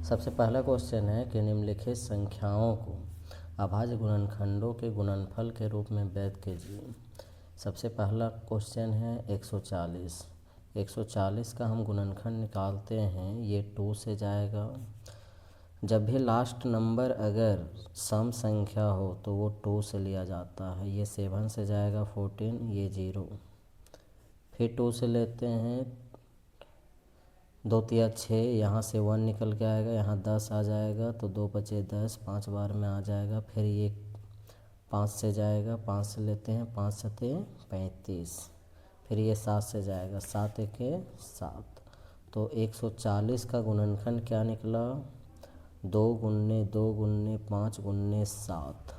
सबसे पहला क्वेश्चन है कि निम्नलिखित संख्याओं को अभाज्य गुणनखंडों के गुणनफल के रूप में व्यक्त कीजिए। सबसे पहला क्वेश्चन है 140। 140 का हम गुणनखंड निकालते हैं, ये 2 से जाएगा। जब भी लास्ट नंबर अगर सम संख्या हो तो वो 2 से लिया जाता है। ये 7 से जाएगा 14, ये 0। फिर 2 से लेते हैं, 2 तिया 6, यहाँ से 1 निकल के आएगा, यहाँ 10 आ जाएगा तो 2 बचे 10, 5 बार में आ जाएगा। फिर ये 5 से जाएगा, 5 से लेते हैं, 5 सते 35। फिर ये 7 से जाएगा, 7 एके 7। तो 140 का गुणनखंड क्या निकला? 2 गुन्ने 2 गुन्ने 5 गुन्ने 7।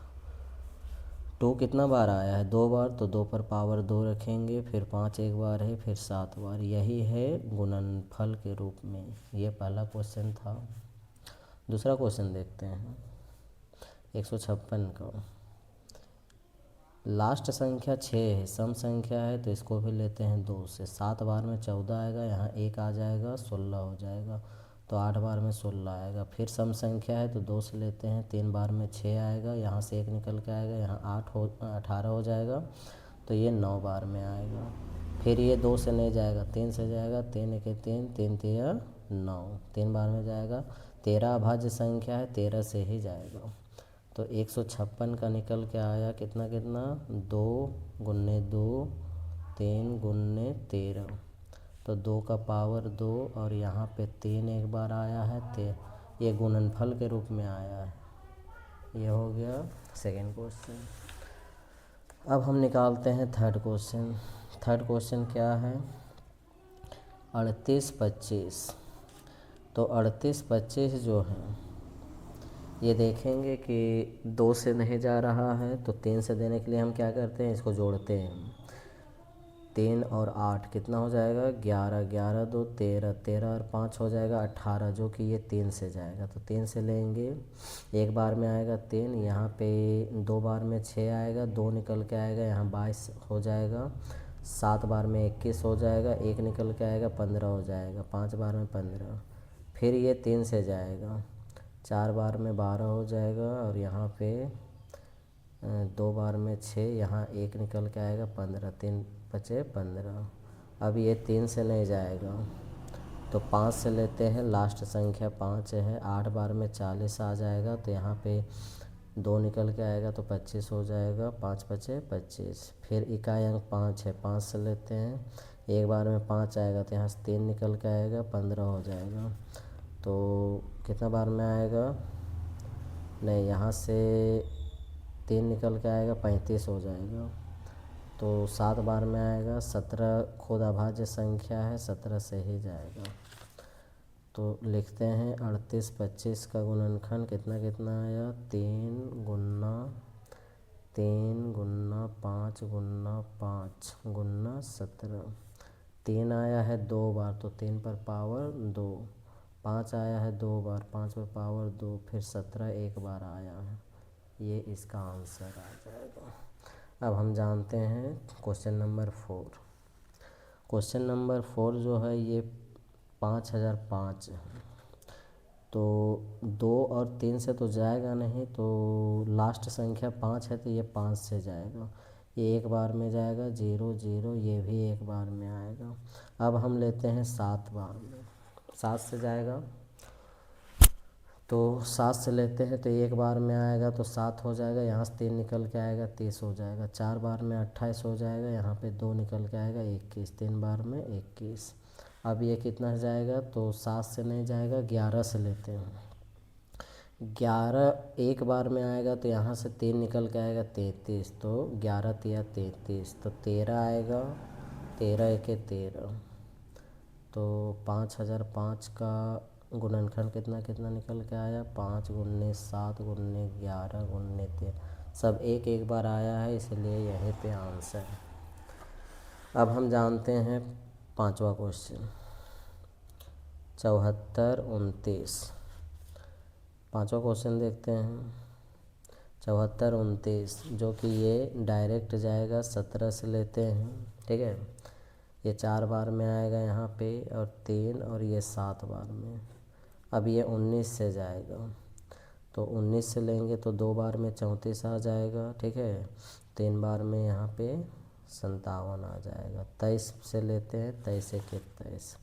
2 कितना बार आया है? 2 बार, तो 2 पर पावर 2 रखेंगे, फिर 5 एक बार है, फिर 7 बार। यही है गुणनफल के रूप में। ये पहला क्वेश्चन था। दूसरा क्वेश्चन देखते हैं 156 का। लास्ट संख्या 6 है, सम संख्या है, तो इसको भी लेते हैं 2 से। 7 बार में 14 आएगा, यहाँ 1 आ जाएगा, 16 हो जाएगा। तो 8 बार में 16 आएगा। फिर सम संख्या है तो 2 से लेते हैं, 3 बार में 6 आएगा, यहाँ से 1 निकल के आएगा, यहाँ 18 हो जाएगा, तो ये 9 बार में आएगा। फिर ये 2 से नहीं जाएगा, 3 से जाएगा, 3 एके 3, 3 तिया 9, 3 बार में जाएगा। 13 अभाज्य संख्या है, 13 से ही जाएगा। तो 156 का निकल के आया कितना कितना? 2 गुन्ने 2, 3 गुन्ने 13। तो 2 का पावर 2 और यहाँ पे 3 एक बार आया है, ये गुणनफल के रूप में आया है। ये हो गया सेकेंड क्वेश्चन। अब हम निकालते हैं थर्ड क्वेश्चन। थर्ड क्वेश्चन क्या है? 38 25। तो 38 25 जो है, ये देखेंगे कि 2 से नहीं जा रहा है, तो 3 से देने के लिए हम क्या करते हैं, इसको जोड़ते हैं। 3 और 8 कितना हो जाएगा? 11, 11 2 13, 13 और 5 हो जाएगा 18, जो कि ये 3 से जाएगा। तो 3 से लेंगे, एक बार में आएगा 3, यहाँ पे 2 बार में 6 आएगा, 2 निकल के आएगा, यहाँ 22 हो जाएगा। 7 बार में 21 हो जाएगा, 1 निकल के आएगा, 15 हो जाएगा। 5 बार में 15। फिर ये 3 से जाएगा, 4 बार में 12 हो जाएगा, और यहाँ पे 2 बार में 6, यहाँ 1 निकल के आएगा, 15, 3 बचे 15। अब ये 3 से नहीं जाएगा, तो 5 से लेते हैं, लास्ट संख्या 5 है। 8 बार में 40 आ जाएगा, तो यहाँ पे 2 निकल के आएगा, तो 25 हो जाएगा, 5 बचे 25। फिर इकाई अंक 5 है, 5 से लेते हैं, एक बार में 5 आएगा, तो यहाँ से 3 निकल के आएगा, 15 हो जाएगा। तो कितना बार में आएगा? नहीं, यहाँ से 3 निकल के आएगा, 35 हो जाएगा। तो 7 बार में आएगा। 17 खुद अभाज्य संख्या है, 17 से ही जाएगा। तो लिखते हैं 38 25 का गुणनखंड कितना कितना आया? 3 गुन्ना 3 गुन्ना 5 गुन्ना 5 गुन्ना 17। 3 आया है 2 बार, तो 3 पर पावर 2। 5 आया है 2 बार, 5 पर पावर 2। फिर 17 एक बार आया है। ये इसका आंसर आ जाएगा। अब हम जानते हैं क्वेश्चन नंबर 4। क्वेश्चन नंबर 4 जो है, ये 5005 है। तो 2 और 3 से तो जाएगा नहीं, तो लास्ट संख्या 5 है, तो ये 5 से जाएगा। ये एक बार में जाएगा, 0 0, ये भी एक बार में आएगा। अब हम लेते हैं 7 बार में, 7 से जाएगा, तो 7 से लेते हैं, तो एक बार में आएगा, तो 7 हो जाएगा, यहाँ से 3 निकल के आएगा, 30 हो जाएगा। 4 बार में 28 हो जाएगा, यहाँ पे 2 निकल के आएगा, 21। 3 बार में 21। अब ये कितना जाएगा? तो 7 से नहीं जाएगा, 11 से लेते हैं। 11 एक बार में आएगा, तो यहाँ से 3 निकल के आएगा, 33। तो 11 तिया 33, तो 13 आएगा, 13 एके 13। तो 5005 का गुणनखंड कितना कितना निकल के आया? 5 गुन्ने 7 गुन्ने 11 गुन्ने 13, सब एक एक बार आया है, इसलिए यहीं पे आंसर है। अब हम जानते हैं पांचवा क्वेश्चन 74 29। पांचवा क्वेश्चन देखते हैं 74 29, जो कि ये डायरेक्ट जाएगा, 17 से लेते हैं, ठीक है। ये 4 बार में आएगा यहाँ पे, और 3, और ये 7 बार में। अब ये 19 से जाएगा, तो 19 से लेंगे तो 2 बार में 34 आ जाएगा, ठीक है। 3 बार में यहाँ पे 57 आ जाएगा। 23 से लेते हैं, 23 एक 23,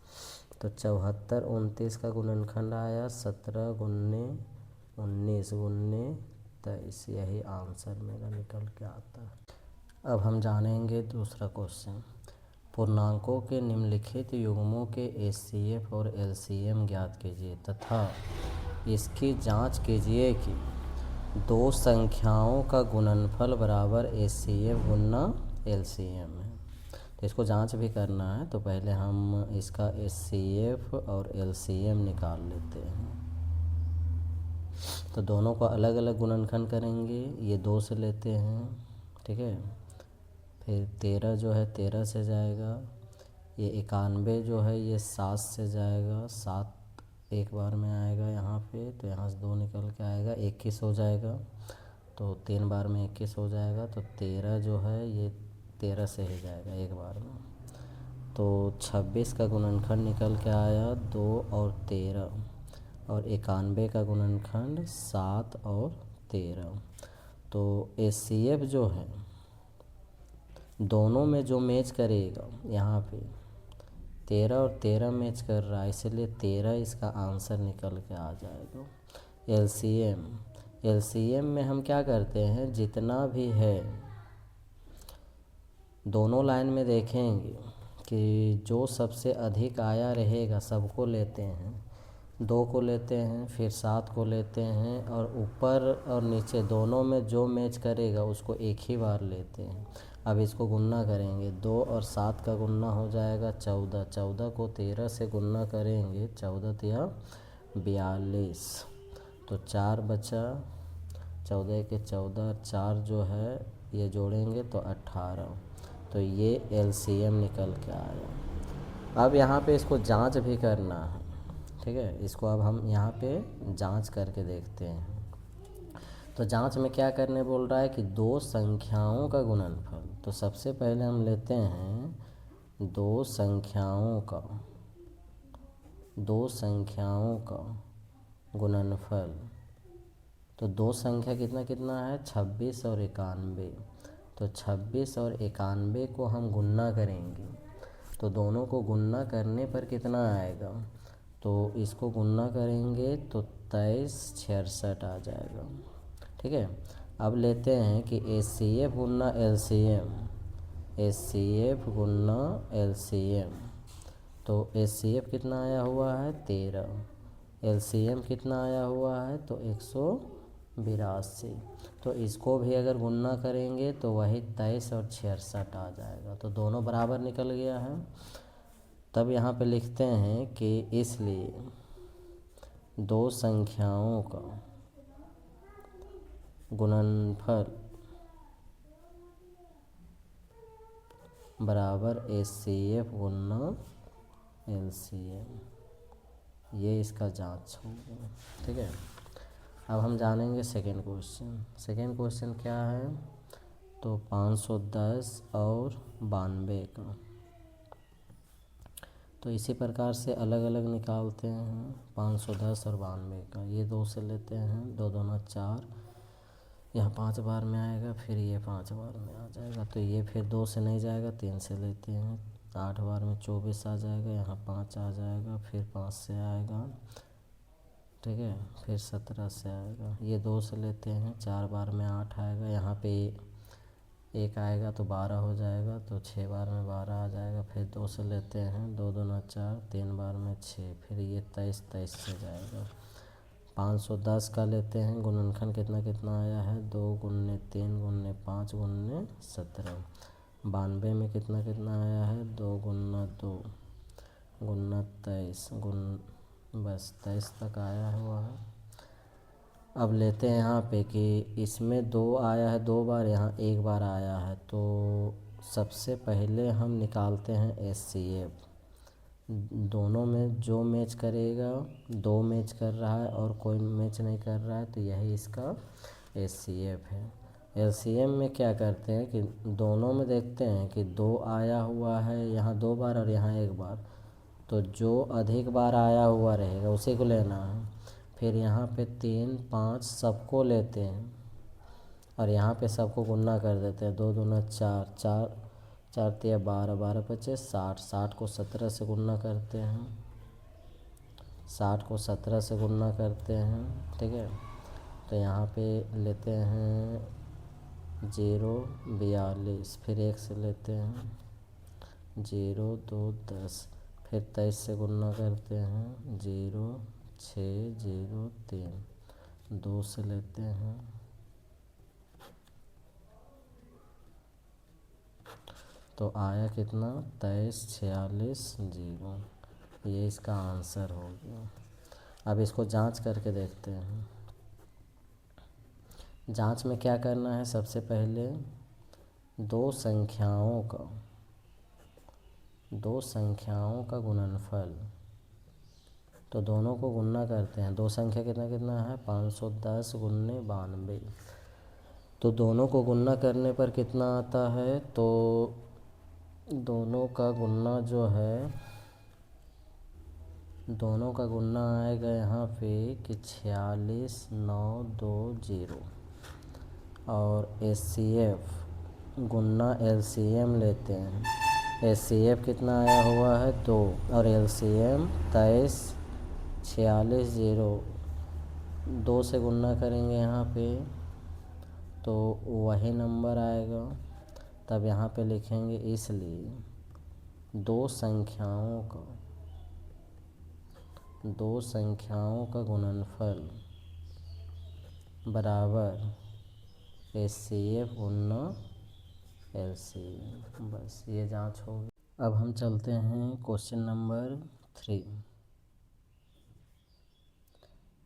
तो 74 29 का गुणनखंड आया 17 गुन्ने 19 गुन्ने 23, यही आंसर मेरा निकल के आता है। अब हम जानेंगे दूसरा क्वेश्चन। पूर्णांकों के निम्नलिखित युग्मों के HCF और LCM ज्ञात कीजिए तथा इसकी जांच कीजिए कि दो संख्याओं का गुणनफल बराबर HCF गुना LCM है। तो इसको जांच भी करना है, तो पहले हम इसका HCF और LCM निकाल लेते हैं। तो दोनों को अलग अलग गुणनखंड करेंगे। ये 2 से लेते हैं, ठीक है। फिर 13 जो है 13 से जाएगा। ये 91 जो है ये 7 से जाएगा, 7 एक बार में आएगा यहाँ पे, तो यहाँ से 2 निकल के आएगा, 21 हो जाएगा। तो 3 बार में 21 हो जाएगा, तो 13 जो है ये 13 से ही जाएगा एक बार में। तो 26 का गुणनखंड निकल के आया 2 और 13, और 91 का गुणनखंड 7 और 13। तो HCF जो है दोनों में जो मैच करेगा, यहाँ पे 13 और 13 मैच कर रहा है, इसलिए 13 इसका आंसर निकल के आ जाएगा। LCM में हम क्या करते हैं, जितना भी है दोनों लाइन में देखेंगे कि जो सबसे अधिक आया रहेगा सबको लेते हैं, 2 को लेते हैं, फिर 7 को लेते हैं, और ऊपर और नीचे दोनों में जो मैच करेगा उसको एक ही बार लेते हैं। अब इसको गुन्ना करेंगे, 2 और 7 का गुन्ना हो जाएगा 14, 14 को 13 से गुन्ना करेंगे, 14 तिया 42, तो 4 बचा, 14 के 14, 4 जो है ये जोड़ेंगे तो 18, तो ये LCM निकल के आया। अब यहाँ पे इसको जांच भी करना है, ठीक है। इसको अब हम यहाँ पे जांच करके देखते हैं। तो जांच में क्या करने बोल रहा है कि दो संख्याओं का गुणनफल। तो सबसे पहले हम लेते हैं दो संख्याओं का गुणनफल। तो दो संख्या कितना कितना है, 26 और 91। तो 26 और 91 को हम गुन्ना करेंगे, तो दोनों को गुन्ना करने पर कितना आएगा, तो इसको गुन्ना करेंगे तो 23 66 आ जाएगा, ठीक है। अब लेते हैं कि HCF गुन्ना LCM, तो HCF कितना आया हुआ है 13, LCM कितना आया हुआ है तो 182। तो इसको भी अगर गुन्ना करेंगे तो वही 23 और 66 आ जाएगा, तो दोनों बराबर निकल गया है। तब यहाँ पे लिखते हैं कि इसलिए दो संख्याओं का गुणनफल बराबर HCF गुना LCM, ये इसका जांच होगा, ठीक है। अब हम जानेंगे सेकेंड क्वेश्चन क्या है, तो 510 और 92 का। तो इसी प्रकार से अलग अलग निकालते हैं, 510 और 92 का। ये 2 से लेते हैं, 2 दूना 4, यहाँ 5 बार में आएगा, फिर ये 5 बार में आ जाएगा, तो ये फिर 2 से नहीं जाएगा, 3 से लेते हैं, 8 बार में 24 आ जाएगा, यहाँ 5 आ जाएगा, फिर 5 से आएगा, ठीक है, फिर 17 से आएगा। ये 2 से लेते हैं, 4 बार में 8 आएगा, यहाँ पे 1 आएगा तो 12 हो जाएगा, तो 6 बार में 12 आ जाएगा, फिर 2 से लेते हैं, 2 दूना 4, 3 बार में 6, फिर ये 23 से जाएगा। 510 का लेते हैं, गुणनखंड कितना कितना आया है, 2 गुन्ने 3 गुन्ने 5 गुन्ने 17। 92 में कितना कितना आया है, 2 गुन्ना 2 गुन्ना 23 बस 23 तक आया हुआ है। अब लेते हैं यहाँ पे कि इसमें 2 आया है 2 बार, यहाँ 1 बार आया है, तो सबसे पहले हम निकालते हैं HCF। दोनों में जो मैच करेगा, 2 मैच कर रहा है और कोई मैच नहीं कर रहा है, तो यही इसका HCF है। LCM में क्या करते हैं कि दोनों में देखते हैं कि 2 आया हुआ है यहाँ 2 बार और यहाँ 1 बार, तो तो जो अधिक बार आया हुआ रहेगा उसी को लेना है। फिर यहाँ पे 3 5 सबको लेते हैं और यहाँ पे सबको गुना कर देते हैं। 2 दूना 4, 4 4 तिया 12, 12 पच्चीस 60, 60 को 17 से गुना करते हैं, 60 को 17 से गुना करते हैं, ठीक है। तो यहाँ पे लेते हैं 0 42, फिर 1 से लेते हैं 0 2 10, फिर 23 से गुना करते हैं 0 6 0 3, 2 से लेते हैं, तो आया कितना 23 46 0। ये इसका आंसर हो गया। अब इसको जांच करके देखते हैं। जांच में क्या करना है, सबसे पहले दो संख्याओं का गुणनफल, तो दोनों को गुणा करते हैं। दो संख्या कितना कितना है 510 गुने 92, तो दोनों को गुणा करने पर कितना आता है, तो दोनों का गुणा जो है, दोनों का गुणा आएगा यहाँ पे कि 46920, और HCF गुणा LCM लेते हैं। HCF कितना आया हुआ है 2, और LCM 23 46 0, 2 से गुणा करेंगे यहाँ पे तो वही नंबर आएगा। तब यहाँ पे लिखेंगे इसलिए दो संख्याओं का गुणनफल बराबर HCF गुणा LCM। बस ये जांच होगी। अब हम चलते हैं क्वेश्चन नंबर 3,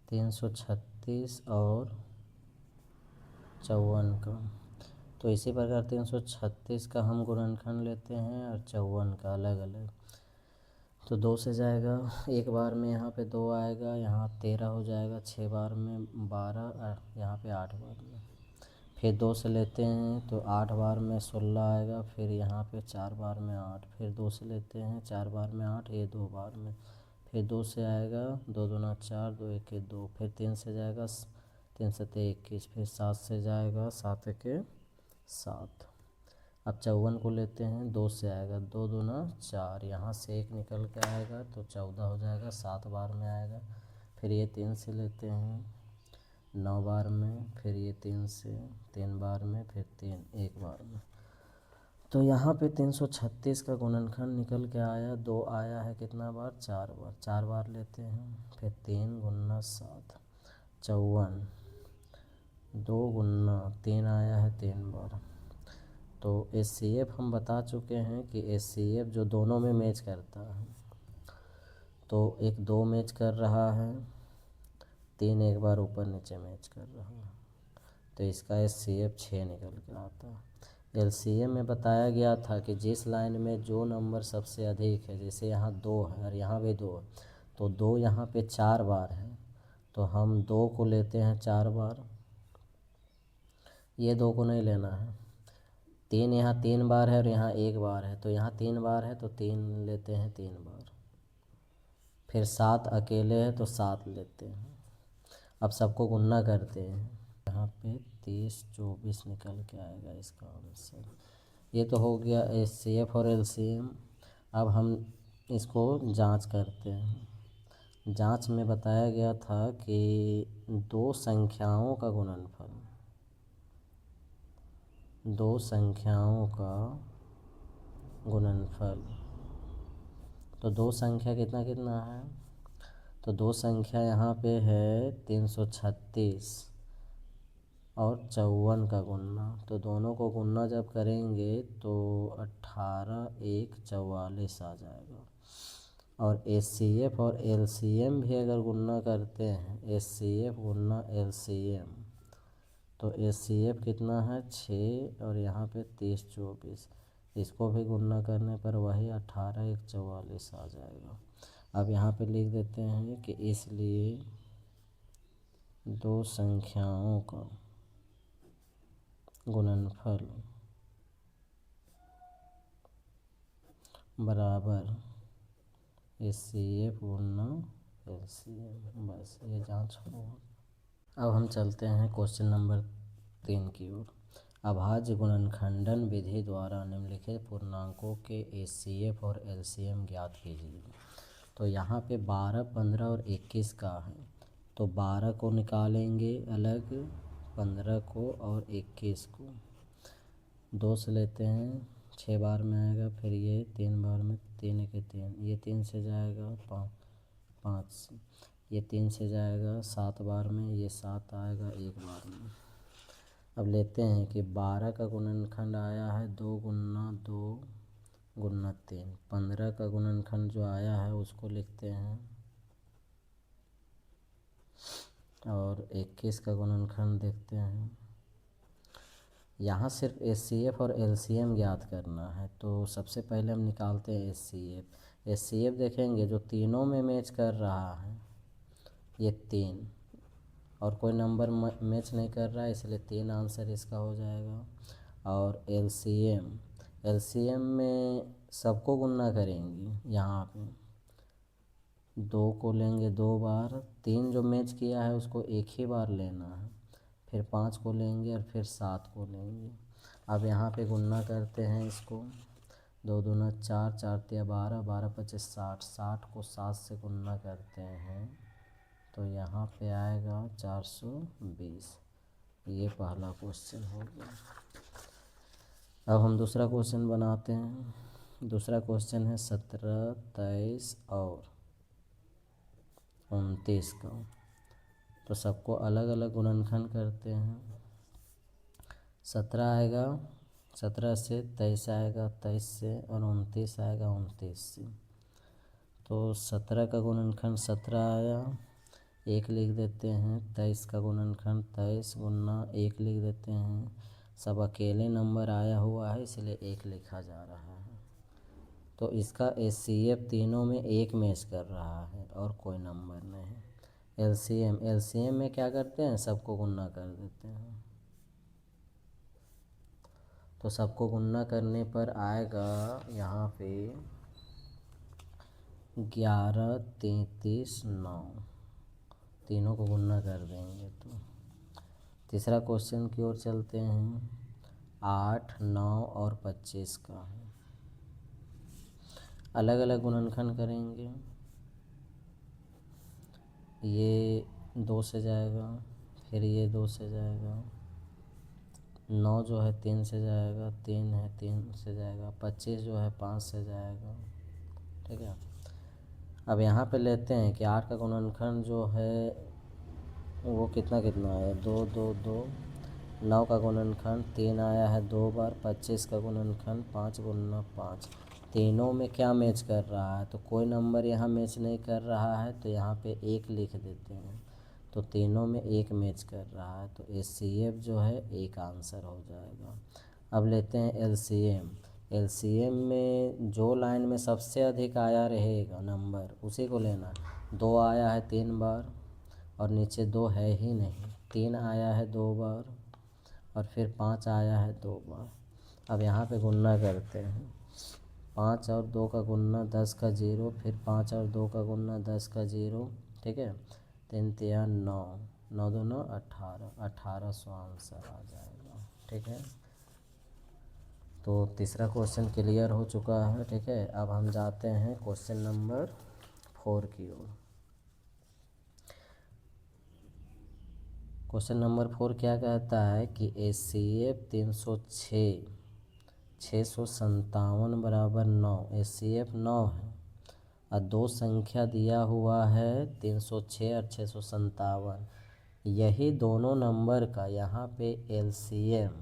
336 और 54 का। तो इसी प्रकार 336 का हम गुणनखंड लेते हैं और 54 का अलग अलग। तो 2 से जाएगा, एक बार में यहाँ पे 2 आएगा, यहाँ 13 हो जाएगा, 6 बार में 12, यहाँ पे 8 बार में। फिर 2 से लेते हैं तो 8 बार में 16 आएगा, फिर यहाँ पे 4 बार में 8, फिर 2 से लेते हैं 4 बार में 8, ये 2 बार में। फिर 2 से आएगा 2 दूना 4, 2 1 2, फिर 3 से जाएगा 3 से 21, फिर 7 से जाएगा 7 1 7। अब 54 को लेते हैं, 2 से आएगा 2 दूना 4, यहाँ से 1 निकल के आएगा तो 14 हो जाएगा, 7 बार में आएगा। फिर ये 3 से लेते हैं 9 बार में, फिर ये 3 से 3 बार में, फिर 3 1 बार में। तो यहाँ पे 336 का गुणनखंड निकल के आया, 2 आया है कितना बार 4 बार, 4 बार लेते हैं। फिर 3 गुना 7 54, 2 गुना 3 आया है 3 बार। तो HCF हम बता चुके हैं कि HCF जो दोनों में मैच करता है, तो एक 2 मैच कर रहा है, 3 एक बार ऊपर नीचे मैच कर रहा है, तो इसका HCF 6 निकल के आता है। LCM में बताया गया था कि जिस लाइन में जो नंबर सबसे अधिक है, जैसे यहाँ 2 है और यहाँ भी 2 है, तो 2 यहाँ पे 4 बार है, तो हम 2 को लेते हैं 4 बार, ये 2 को नहीं लेना है। 3 यहाँ 3 बार है और यहाँ 1 बार है, तो यहाँ 3 बार है तो 3 लेते हैं 3 बार। फिर 7 अकेले है तो 7 लेते हैं। अब सबको गुणा करते हैं, यहाँ पे 30 24 निकल के आएगा इसका आंसर। ये तो हो गया HCF और LCM। अब हम इसको जांच करते हैं। जांच में बताया गया था कि दो संख्याओं का गुणनफल, तो दो संख्या कितना कितना है, तो दो संख्या यहाँ पे है 336 और 54 का गुणा, तो दोनों को गुणा जब करेंगे तो 18 1 44 आ जाएगा। और HCF और LCM भी अगर गुणा करते हैं, HCF गुणा LCM, तो HCF कितना है 6 और यहाँ पे 30 24, इसको भी गुणा करने पर वही 18 1 44 आ जाएगा। अब यहाँ पे लिख देते हैं कि इसलिए दो संख्याओं का गुणनफल बराबर HCF गुना LCM, बस ये जांच हो। अब हम चलते हैं क्वेश्चन नंबर 3 की ओर। अभाज्य गुणनखंडन विधि द्वारा निम्नलिखित पूर्णांकों के HCF और LCM ज्ञात कीजिए। तो यहाँ पे 12, 15 और 21 का है, तो 12 को निकालेंगे अलग, 15 को और 21 को 2 से लेते हैं, 6 बार में आएगा, फिर ये 3 बार में, 3 के 3, ये 3 से जाएगा, 5 से, ये 3 से जाएगा 7 बार में, ये 7 आएगा 1 बार में। अब लेते हैं कि 12 का गुणनखंड आया है 2 गुना 2 गुना 3। 15 का गुणनखंड जो आया है उसको लिखते हैं, और 21 का गुणनखंड देखते हैं। यहाँ सिर्फ HCF और LCM ज्ञात करना है, तो सबसे पहले हम निकालते हैं HCF। HCF देखेंगे जो तीनों में मैच कर रहा है, ये 3, और कोई नंबर मैच नहीं कर रहा है, इसलिए 3 आंसर इसका हो जाएगा। और LCM में सबको गुणा करेंगे, यहाँ पे 2 को लेंगे 2 बार, 3 जो मैच किया है उसको एक ही बार लेना है, फिर 5 को लेंगे और फिर 7 को लेंगे। अब यहाँ पे गुणा करते हैं इसको, 2 दूना 4, 4 तिया 12, 12 पचे 60, 60 को 7 से गुणा करते हैं तो यहाँ पे आएगा 420। ये पहला क्वेश्चन हो गया। अब हम दूसरा क्वेश्चन बनाते हैं। दूसरा क्वेश्चन है 17, 23 और 29 का। तो सबको अलग अलग गुणनखंड करते हैं। 17 आएगा 17 से, 23 आएगा 23 से, और 29 आएगा 29 से। तो 17 का गुणनखंड 17 आया, 1 लिख देते हैं। 23 का गुणनखंड 23 गुना 1 लिख देते हैं। सब अकेले नंबर आया हुआ है इसलिए 1 लिखा जा रहा है। तो इसका HCF तीनों में 1 मैच कर रहा है और कोई नंबर नहीं। LCM में क्या करते हैं, सबको गुणा कर देते हैं। तो सबको गुणा करने पर आएगा यहाँ पे 11, 33, 9, तीनों को गुणा कर देंगे। तो तीसरा क्वेश्चन की ओर चलते हैं। 8, 9 और 25 का है, अलग अलग गुणनखंड करेंगे। ये 2 से जाएगा, फिर ये 2 से जाएगा, 9 जो है 3 से जाएगा, 3 है 3 से जाएगा, 25 जो है 5 से जाएगा। ठीक है। अब यहाँ पे लेते हैं कि 8 का गुणनखंड जो है वो कितना कितना आया, 2 2 2। 9 का गुणनखंड 3 आया है 2 बार। 25 का गुणनखंड 5 गुना 5। तीनों में क्या मैच कर रहा है, तो कोई नंबर यहाँ मैच नहीं कर रहा है, तो यहाँ पे 1 लिख देते हैं। तो तीनों में 1 मैच कर रहा है, तो HCF जो है 1 आंसर हो जाएगा। अब लेते हैं LCM में जो लाइन में सबसे अधिक आया रहेगा नंबर उसी को लेना। 2 आया है 3 बार, और नीचे 2 है ही नहीं। 3 आया है 2 बार, और फिर 5 आया है 2 बार। अब यहाँ पे गुणा करते हैं। 5 और 2 का गुणा 10 का 0, फिर 5 और 2 का गुणा 10 का 0। ठीक है। 3 तिया 9, 9 दूना 18, 1800 आंसर आ जाएगा। ठीक है। तो तीसरा क्वेश्चन क्लियर हो चुका है। ठीक है। अब हम जाते हैं क्वेश्चन नंबर 4 की ओर। क्वेश्चन नंबर 4 क्या कहता है कि HCF 306, 657 बराबर 9। HCF 9 है और 2 संख्या दिया हुआ है 306 और 657। यही दोनों नंबर का यहाँ पे LCM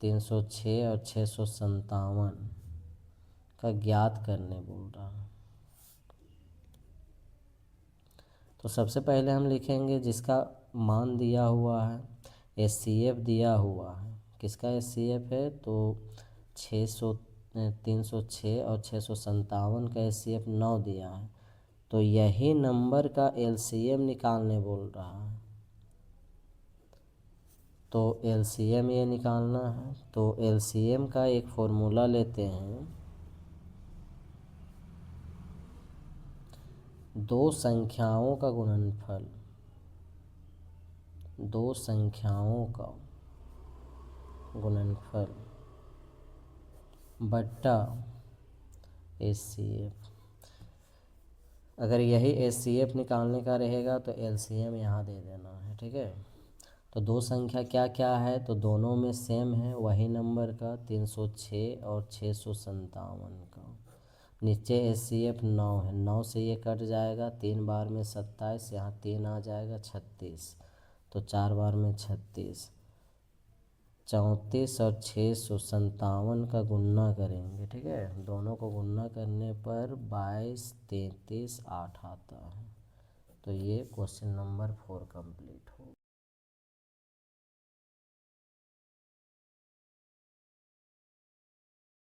306 और 657 का ज्ञात करने बोल रहा है। तो सबसे पहले हम लिखेंगे जिसका मान दिया हुआ है, HCF दिया हुआ है। किसका HCF है, तो 306 और 657 का HCF 9 दिया है, तो यही नंबर का LCM निकालने बोल रहा है। तो LCM ये निकालना है, तो LCM का एक फॉर्मूला लेते हैं। दो संख्याओं का गुणनफल, दो संख्याओं का गुणनफल बट्टा HCF। अगर यही HCF निकालने का रहेगा तो LCM यहाँ दे देना है, ठीक है। तो दो संख्या क्या क्या है, तो दोनों में सेम है वही नंबर का 306 और 657 का। नीचे HCF 9 है, 9 से ये कट जाएगा, 3 बार में 27, यहाँ 3 आ जाएगा 36, तो 4 बार में 36, 34 और 657 का गुणा करेंगे, ठीक है। दोनों को गुणा करने पर 22, 33, 8 आता है। तो ये क्वेश्चन नंबर 4 कंप्लीट हो